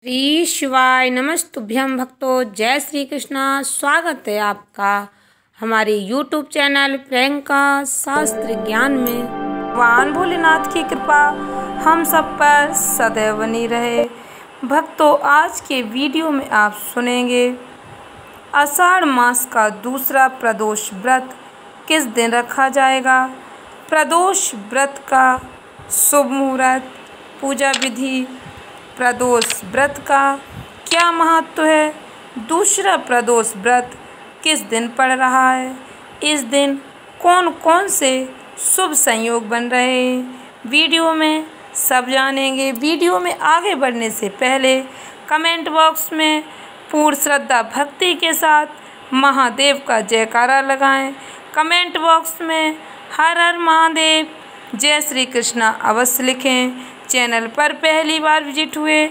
श्री शिवाय नमस्तुभ्यं भक्तों। जय श्री कृष्णा। स्वागत है आपका हमारे YouTube चैनल प्रियंका शास्त्र ज्ञान में। भगवान भोलेनाथ की कृपा हम सब पर सदैव बनी रहे। भक्तों, आज के वीडियो में आप सुनेंगे आषाढ़ मास का दूसरा प्रदोष व्रत किस दिन रखा जाएगा, प्रदोष व्रत का शुभ मुहूर्त, पूजा विधि, प्रदोष व्रत का क्या महत्व है, दूसरा प्रदोष व्रत किस दिन पड़ रहा है, इस दिन कौन कौन से शुभ संयोग बन रहे हैं, वीडियो में सब जानेंगे। वीडियो में आगे बढ़ने से पहले कमेंट बॉक्स में पूर्ण श्रद्धा भक्ति के साथ महादेव का जयकारा लगाएं। कमेंट बॉक्स में हर हर महादेव, जय श्री कृष्णा अवश्य लिखें। चैनल पर पहली बार विजिट हुए,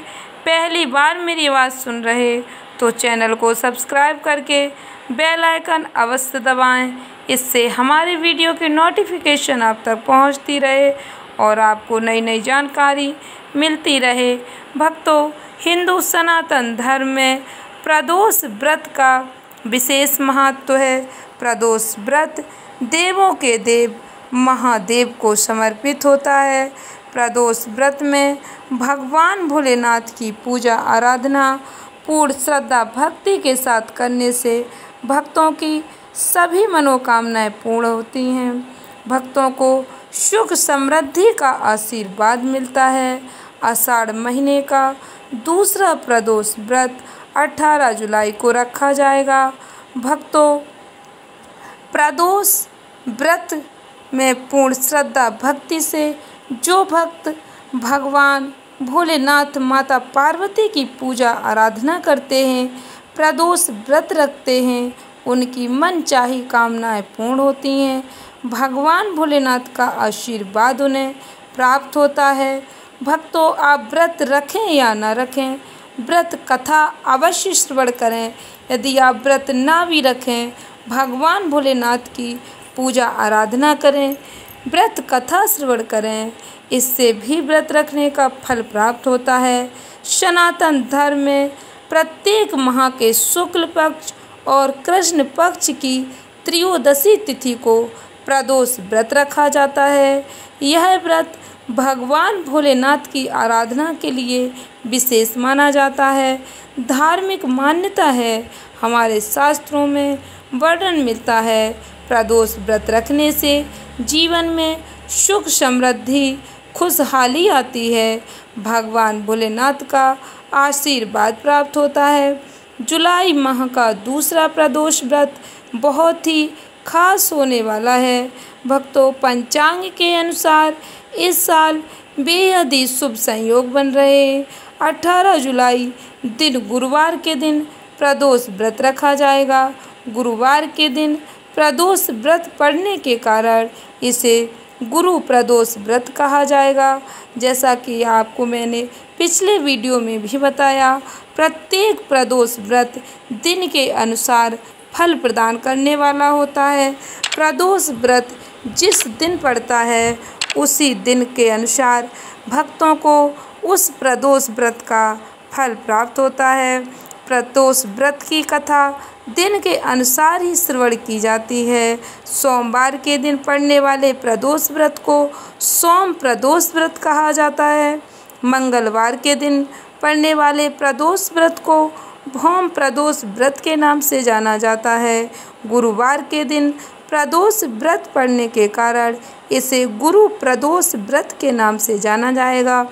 पहली बार मेरी आवाज़ सुन रहे तो चैनल को सब्सक्राइब करके बेल आइकन अवश्य दबाएं। इससे हमारे वीडियो की नोटिफिकेशन आप तक पहुंचती रहे और आपको नई नई जानकारी मिलती रहे। भक्तों, हिंदू सनातन धर्म में प्रदोष व्रत का विशेष महत्व है। प्रदोष व्रत देवों के देव महादेव को समर्पित होता है। प्रदोष व्रत में भगवान भोलेनाथ की पूजा आराधना पूर्ण श्रद्धा भक्ति के साथ करने से भक्तों की सभी मनोकामनाएं पूर्ण होती हैं। भक्तों को सुख समृद्धि का आशीर्वाद मिलता है। आषाढ़ महीने का दूसरा प्रदोष व्रत 18 जुलाई को रखा जाएगा। भक्तों, प्रदोष व्रत में पूर्ण श्रद्धा भक्ति से जो भक्त भगवान भोलेनाथ माता पार्वती की पूजा आराधना करते हैं, प्रदोष व्रत रखते हैं, उनकी मनचाही कामनाएं पूर्ण होती हैं। भगवान भोलेनाथ का आशीर्वाद उन्हें प्राप्त होता है। भक्तों, आप व्रत रखें या न रखें, व्रत कथा अवश्य श्रवण करें। यदि आप व्रत ना भी रखें, भगवान भोलेनाथ की पूजा आराधना करें, व्रत कथा श्रवण करें, इससे भी व्रत रखने का फल प्राप्त होता है। सनातन धर्म में प्रत्येक माह के शुक्ल पक्ष और कृष्ण पक्ष की त्रयोदशी तिथि को प्रदोष व्रत रखा जाता है। यह व्रत भगवान भोलेनाथ की आराधना के लिए विशेष माना जाता है। धार्मिक मान्यता है, हमारे शास्त्रों में वर्णन मिलता है, प्रदोष व्रत रखने से जीवन में सुख समृद्धि खुशहाली आती है। भगवान भोलेनाथ का आशीर्वाद प्राप्त होता है। जुलाई माह का दूसरा प्रदोष व्रत बहुत ही खास होने वाला है। भक्तों, पंचांग के अनुसार इस साल बेहद ही शुभ संयोग बन रहे हैं। 18 जुलाई दिन गुरुवार के दिन प्रदोष व्रत रखा जाएगा। गुरुवार के दिन प्रदोष व्रत पड़ने के कारण इसे गुरु प्रदोष व्रत कहा जाएगा। जैसा कि आपको मैंने पिछले वीडियो में भी बताया, प्रत्येक प्रदोष व्रत दिन के अनुसार फल प्रदान करने वाला होता है। प्रदोष व्रत जिस दिन पड़ता है उसी दिन के अनुसार भक्तों को उस प्रदोष व्रत का फल प्राप्त होता है। प्रदोष व्रत की कथा दिन के अनुसार ही श्रवण की जाती है। सोमवार के दिन पड़ने वाले प्रदोष व्रत को सोम प्रदोष व्रत कहा जाता है। मंगलवार के दिन पड़ने वाले प्रदोष व्रत को भौम प्रदोष व्रत के नाम से जाना जाता है। गुरुवार के दिन प्रदोष व्रत पड़ने के कारण इसे गुरु प्रदोष व्रत के नाम से जाना जाएगा।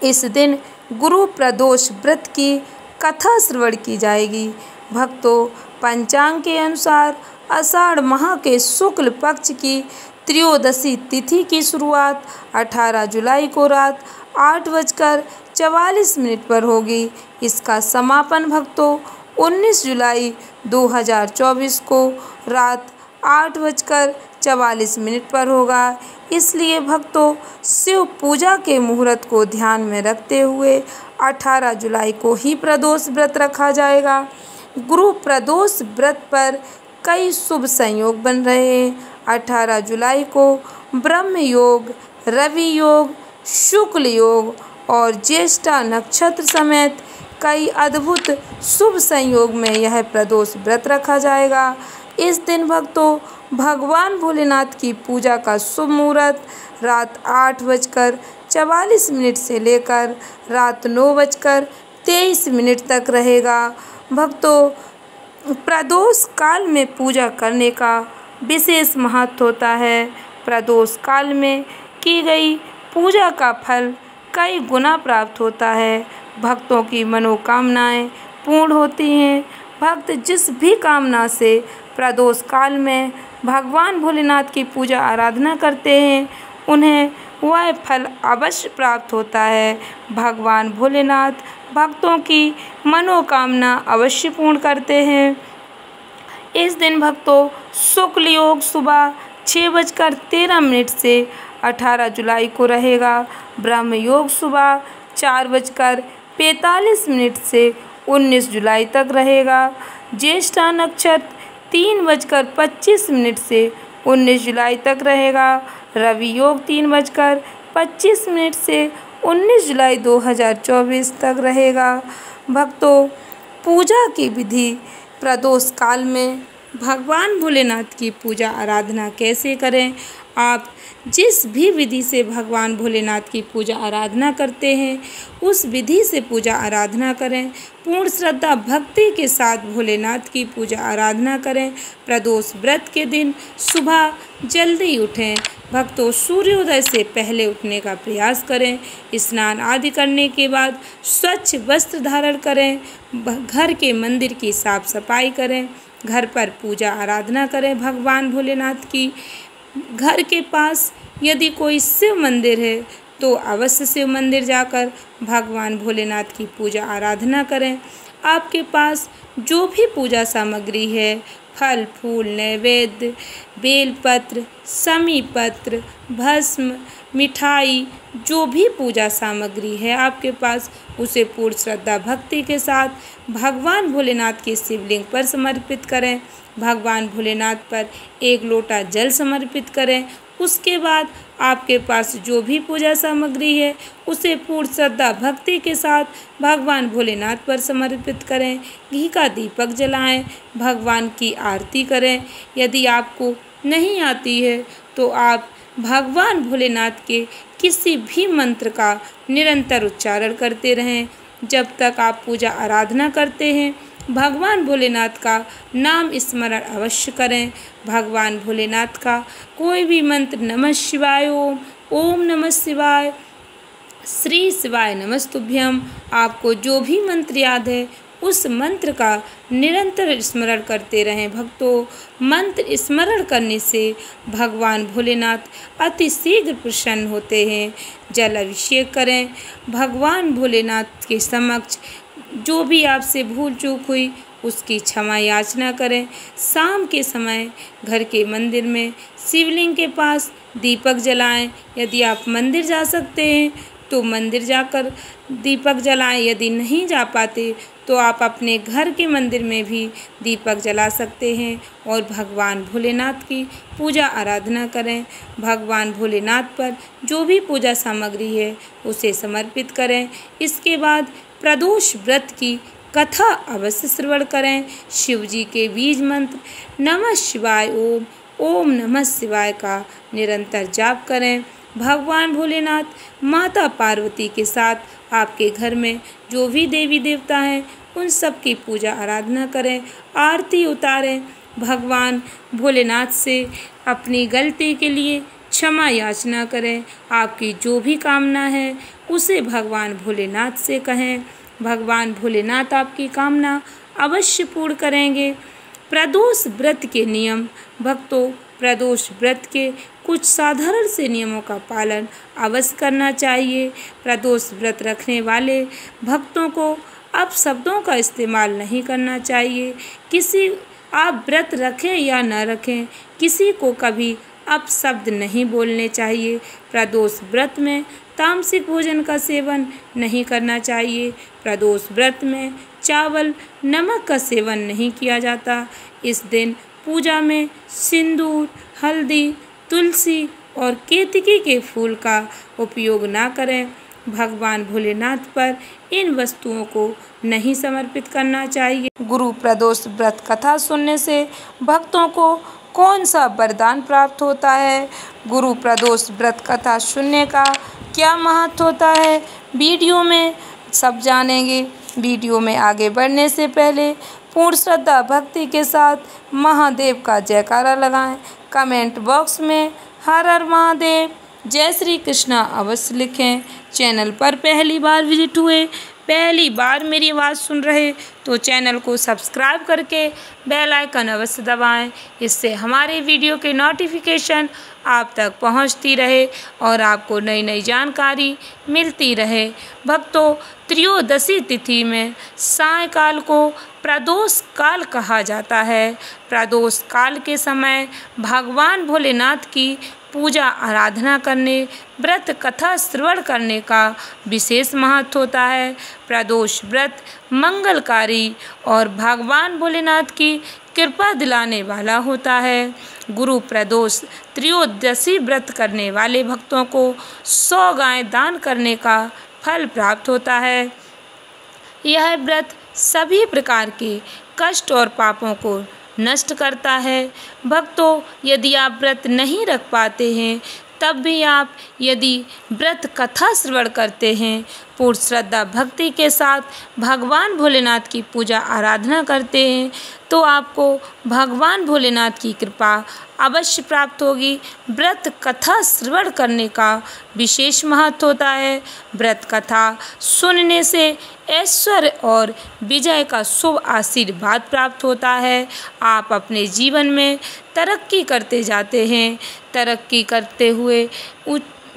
इस दिन गुरु प्रदोष व्रत की कथा श्रवण की जाएगी। भक्तों, पंचांग के अनुसार आषाढ़ माह के शुक्ल पक्ष की त्रयोदशी तिथि की शुरुआत 18 जुलाई को रात 8:44 पर होगी। इसका समापन भक्तों 19 जुलाई 2024 को रात 8:44 पर होगा। इसलिए भक्तों, शिव पूजा के मुहूर्त को ध्यान में रखते हुए 18 जुलाई को ही प्रदोष व्रत रखा जाएगा। गुरु प्रदोष व्रत पर कई शुभ संयोग बन रहे हैं। 18 जुलाई को ब्रह्म योग, रवि योग, शुक्ल योग और ज्येष्ठा नक्षत्र समेत कई अद्भुत शुभ संयोग में यह प्रदोष व्रत रखा जाएगा। इस दिन भक्तों भगवान भोलेनाथ की पूजा का शुभ मुहूर्त रात 8:44 से लेकर रात 9:23 तक रहेगा। भक्तों प्रदोष काल में पूजा करने का विशेष महत्व होता है। प्रदोष काल में की गई पूजा का फल कई गुना प्राप्त होता है। भक्तों की मनोकामनाएं पूर्ण होती हैं। भक्त जिस भी कामना से प्रदोष काल में भगवान भोलेनाथ की पूजा आराधना करते हैं उन्हें वह फल अवश्य प्राप्त होता है। भगवान भोलेनाथ भक्तों की मनोकामना अवश्य पूर्ण करते हैं। इस दिन भक्तों शुक्ल योग सुबह 6:13 से 18 जुलाई को रहेगा। ब्रह्म योग सुबह 4:45 से 19 जुलाई तक रहेगा। ज्येष्ठा नक्षत्र 3:25 से 19 जुलाई तक रहेगा। रवि योग 3:25 से 19 जुलाई 2024 तक रहेगा। भक्तों पूजा की विधि प्रदोष काल में भगवान भोलेनाथ की पूजा आराधना कैसे करें। आप जिस भी विधि से भगवान भोलेनाथ की पूजा आराधना करते हैं उस विधि से पूजा आराधना करें। पूर्ण श्रद्धा भक्ति के साथ भोलेनाथ की पूजा आराधना करें। प्रदोष व्रत के दिन सुबह जल्दी उठें। भक्तों सूर्योदय से पहले उठने का प्रयास करें। स्नान आदि करने के बाद स्वच्छ वस्त्र धारण करें। घर के मंदिर की साफ सफाई करें। घर पर पूजा आराधना करें भगवान भोलेनाथ की। घर के पास यदि कोई शिव मंदिर है तो अवश्य शिव मंदिर जाकर भगवान भोलेनाथ की पूजा आराधना करें। आपके पास जो भी पूजा सामग्री है फल फूल नैवेद्य बेलपत्र समीपत्र भस्म मिठाई जो भी पूजा सामग्री है आपके पास उसे पूर्ण श्रद्धा भक्ति के साथ भगवान भोलेनाथ के शिवलिंग पर समर्पित करें। भगवान भोलेनाथ पर 1 लोटा जल समर्पित करें। उसके बाद आपके पास जो भी पूजा सामग्री है उसे पूर्ण श्रद्धा भक्ति के साथ भगवान भोलेनाथ पर समर्पित करें। घी का दीपक जलाएं। भगवान की आरती करें। यदि आपको नहीं आती है तो आप भगवान भोलेनाथ के किसी भी मंत्र का निरंतर उच्चारण करते रहें। जब तक आप पूजा आराधना करते हैं भगवान भोलेनाथ का नाम स्मरण अवश्य करें। भगवान भोलेनाथ का कोई भी मंत्र नमः शिवाय ओम नमः शिवाय श्री शिवाय नमस्तुभ्यम आपको जो भी मंत्र याद है उस मंत्र का निरंतर स्मरण करते रहें। भक्तों मंत्र स्मरण करने से भगवान भोलेनाथ अति शीघ्र प्रसन्न होते हैं। जल अभिषेक करें। भगवान भोलेनाथ के समक्ष जो भी आपसे भूल चूक हुई उसकी क्षमा याचना करें। शाम के समय घर के मंदिर में शिवलिंग के पास दीपक जलाएं। यदि आप मंदिर जा सकते हैं तो मंदिर जाकर दीपक जलाएं। यदि नहीं जा पाते तो आप अपने घर के मंदिर में भी दीपक जला सकते हैं और भगवान भोलेनाथ की पूजा आराधना करें। भगवान भोलेनाथ पर जो भी पूजा सामग्री है उसे समर्पित करें। इसके बाद प्रदोष व्रत की कथा अवश्य श्रवण करें। शिव जी के बीज मंत्र नमः शिवाय ओम नमः शिवाय का निरंतर जाप करें। भगवान भोलेनाथ माता पार्वती के साथ आपके घर में जो भी देवी देवता हैं उन सब की पूजा आराधना करें। आरती उतारें। भगवान भोलेनाथ से अपनी गलती के लिए क्षमा याचना करें। आपकी जो भी कामना है उसे भगवान भोलेनाथ से कहें। भगवान भोलेनाथ आपकी कामना अवश्य पूर्ण करेंगे। प्रदोष व्रत के नियम भक्तों प्रदोष व्रत के कुछ साधारण से नियमों का पालन अवश्य करना चाहिए। प्रदोष व्रत रखने वाले भक्तों को अपशब्दों का इस्तेमाल नहीं करना चाहिए। आप व्रत रखें या न रखें किसी को कभी अपशब्द नहीं बोलने चाहिए। प्रदोष व्रत में तामसिक भोजन का सेवन नहीं करना चाहिए। प्रदोष व्रत में चावल नमक का सेवन नहीं किया जाता। इस दिन पूजा में सिंदूर हल्दी तुलसी और केतकी के फूल का उपयोग ना करें। भगवान भोलेनाथ पर इन वस्तुओं को नहीं समर्पित करना चाहिए। गुरु प्रदोष व्रत कथा सुनने से भक्तों को कौन सा वरदान प्राप्त होता है? गुरु प्रदोष व्रत कथा सुनने का क्या महत्व होता है? वीडियो में सब जानेंगे। वीडियो में आगे बढ़ने से पहले पूर्ण श्रद्धा भक्ति के साथ महादेव का जयकारा लगाएं। कमेंट बॉक्स में हर हर महादेव, जय श्री कृष्णा अवश्य लिखें। चैनल पर पहली बार विजिट हुए, पहली बार मेरी आवाज़ सुन रहे तो चैनल को सब्सक्राइब करके बेल आइकन अवश्य दबाएं। इससे हमारे वीडियो के नोटिफिकेशन आप तक पहुंचती रहे और आपको नई नई जानकारी मिलती रहे। भक्तों, त्रयोदशी तिथि में सायंकाल को प्रदोष काल कहा जाता है। प्रदोष काल के समय भगवान भोलेनाथ की पूजा आराधना करने, व्रत कथा श्रवण करने का विशेष महत्व होता है। प्रदोष व्रत मंगलकारी और भगवान भोलेनाथ की कृपा दिलाने वाला होता है। गुरु प्रदोष त्रयोदशी व्रत करने वाले भक्तों को 100 गाय दान करने का फल प्राप्त होता है। यह व्रत सभी प्रकार के कष्ट और पापों को नष्ट करता है। भक्तों, यदि आप व्रत नहीं रख पाते हैं तब भी आप यदि व्रत कथा श्रवण करते हैं, पूर्ण श्रद्धा भक्ति के साथ भगवान भोलेनाथ की पूजा आराधना करते हैं तो आपको भगवान भोलेनाथ की कृपा अवश्य प्राप्त होगी। व्रत कथा श्रवण करने का विशेष महत्व होता है। व्रत कथा सुनने से ऐश्वर्य और विजय का शुभ आशीर्वाद प्राप्त होता है। आप अपने जीवन में तरक्की करते जाते हैं। तरक्की करते हुए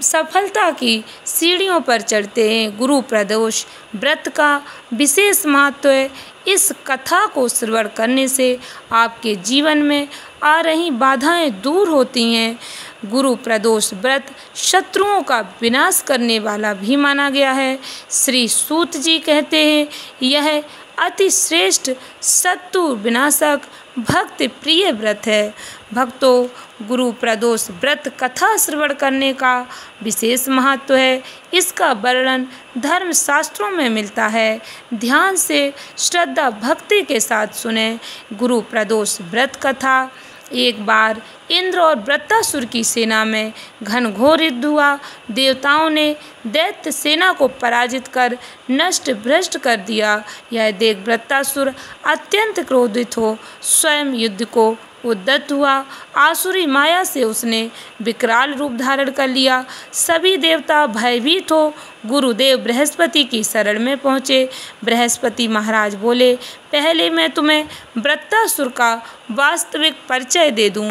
सफलता की सीढ़ियों पर चढ़ते हैं। गुरु प्रदोष व्रत का विशेष महत्व है। इस कथा को श्रवण करने से आपके जीवन में आ रही बाधाएं दूर होती हैं। गुरु प्रदोष व्रत शत्रुओं का विनाश करने वाला भी माना गया है। श्री सूत जी कहते हैं, यह अति श्रेष्ठ शत्रु विनाशक भक्त प्रिय व्रत है। भक्तों, गुरु प्रदोष व्रत कथा श्रवण करने का विशेष महत्व है। इसका वर्णन धर्म शास्त्रों में मिलता है। ध्यान से श्रद्धा भक्ति के साथ सुने गुरु प्रदोष व्रत कथा। एक बार इंद्र और वृत्तासुर की सेना में घनघोर युद्ध हुआ। देवताओं ने दैत्य सेना को पराजित कर नष्ट भ्रष्ट कर दिया। यह देख वृत्तासुर अत्यंत क्रोधित हो स्वयं युद्ध को उद्यत हुआ। आसुरी माया से उसने विकराल रूप धारण कर लिया। सभी देवता भयभीत हो गुरुदेव बृहस्पति की शरण में पहुँचे। बृहस्पति महाराज बोले, पहले मैं तुम्हें वृत्तासुर का वास्तविक परिचय दे दूं।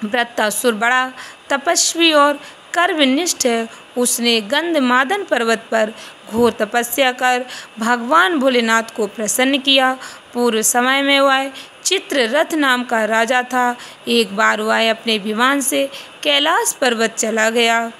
वृत्तासुर बड़ा तपस्वी और कर्मनिष्ठ है। उसने गंधमादन पर्वत पर घोर तपस्या कर भगवान भोलेनाथ को प्रसन्न किया। पूर्व समय में वह चित्ररथ नाम का राजा था। एक बार वह अपने विमान से कैलाश पर्वत चला गया।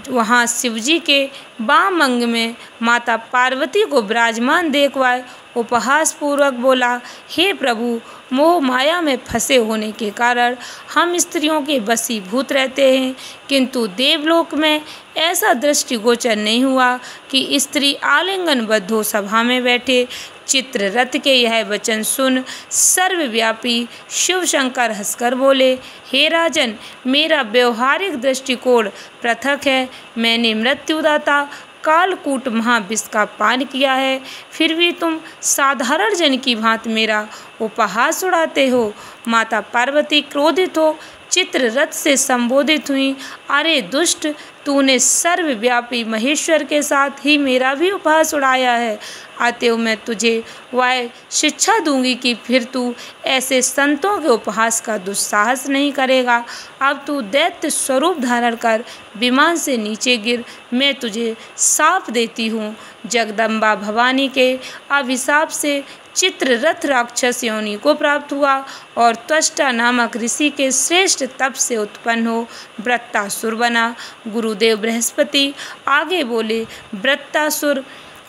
वहाँ शिवजी के वाम अंग में माता पार्वती को विराजमान देख वह उपहास पूर्वक बोला, हे प्रभु, मोह माया में फंसे होने के कारण हम स्त्रियों के वशीभूत रहते हैं, किंतु देवलोक में ऐसा दृष्टिगोचर नहीं हुआ कि स्त्री आलिंगनबद्ध हो सभा में बैठे। चित्ररथ के यह वचन सुन सर्वव्यापी शिव शंकर हंसकर बोले, हे राजन, मेरा व्यवहारिक दृष्टिकोण पृथक है। मैंने मृत्युदाता कालकूट महाविष का पान किया है, फिर भी तुम साधारण जन की भांति मेरा उपहास उड़ाते हो। माता पार्वती क्रोधित हो चित्ररथ से संबोधित हुई, अरे दुष्ट, तूने सर्वव्यापी महेश्वर के साथ ही मेरा भी उपहास उड़ाया है। अतएव मैं तुझे वह शिक्षा दूंगी कि फिर तू ऐसे संतों के उपहास का दुस्साहस नहीं करेगा। अब तू दैत्य स्वरूप धारण कर विमान से नीचे गिर, मैं तुझे साप देती हूँ। जगदम्बा भवानी के अभिशाप से चित्ररथ राक्षस योनि को प्राप्त हुआ और त्वष्टा नामक ऋषि के श्रेष्ठ तप से उत्पन्न हो वृत्तासुर बना। गुरुदेव बृहस्पति आगे बोले, वृत्तासुर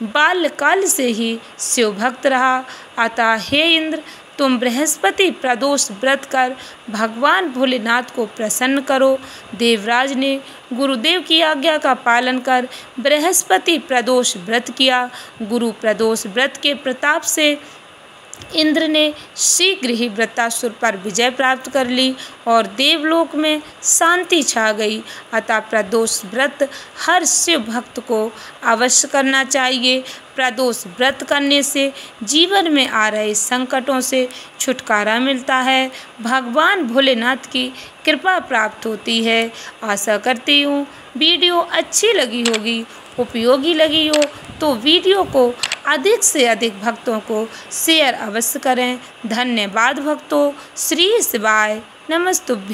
बाल्यकाल से ही शिव भक्त रहा, अतः हे इंद्र, तुम बृहस्पति प्रदोष व्रत कर भगवान भोलेनाथ को प्रसन्न करो। देवराज ने गुरुदेव की आज्ञा का पालन कर बृहस्पति प्रदोष व्रत किया। गुरु प्रदोष व्रत के प्रताप से इंद्र ने शीघ्र ही वृत्रासुर पर विजय प्राप्त कर ली और देवलोक में शांति छा गई। अतः प्रदोष व्रत हर शिव भक्त को अवश्य करना चाहिए। प्रदोष व्रत करने से जीवन में आ रहे संकटों से छुटकारा मिलता है, भगवान भोलेनाथ की कृपा प्राप्त होती है। आशा करती हूँ वीडियो अच्छी लगी होगी, उपयोगी लगी हो तो वीडियो को अधिक से अधिक भक्तों को शेयर अवश्य करें। धन्यवाद भक्तों। श्री शिवाय नमस्तुभ्यं।